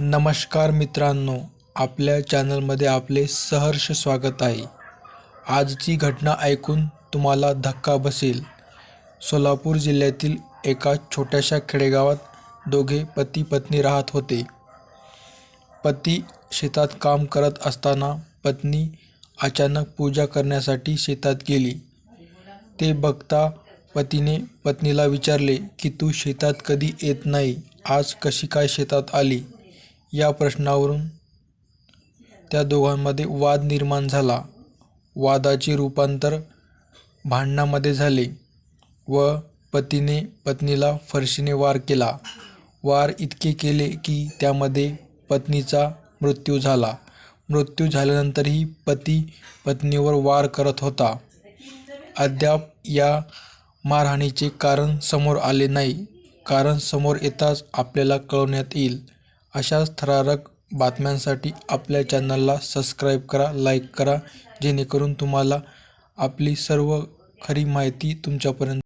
नमस्कार मित्रांनो, आपल्या चॅनलमध्ये आपले सहर्ष स्वागत आहे. आजची घटना ऐकून तुम्हाला धक्का बसेल. सोलापूर जिल्ह्यातील एका छोट्याशा खेडेगावात दोघे पती पत्नी राहत होते. पती शेतात काम करत असताना पत्नी अचानक पूजा करण्यासाठी शेतात गेली. ते बघता पतीने पत्नीला विचारले की तू शेतात कधी येत नाही, आज कशी काय शेतात आली? या प्रश्नावरून त्या दोघांमध्ये वाद निर्माण झाला. वादाचे रूपांतर भांडणामध्ये झाले व पतीने पत्नीला फरशीने वार केला. वार इतके केले की त्यामध्ये पत्नीचा मृत्यू झाला. मृत्यू झाल्यानंतरही पती पत्नीवर वार करत होता. अद्याप या मारहाणीचे कारण समोर आले नाही. कारण समोर येताच आपल्याला कळवण्यात येईल. अशाच थरारक बातम्यांसाठी आपल्या चॅनलला सबस्क्राईब करा, लाईक करा, जेणेकरून तुम्हाला आपली सर्व खरी माहिती तुमच्यापर्यंत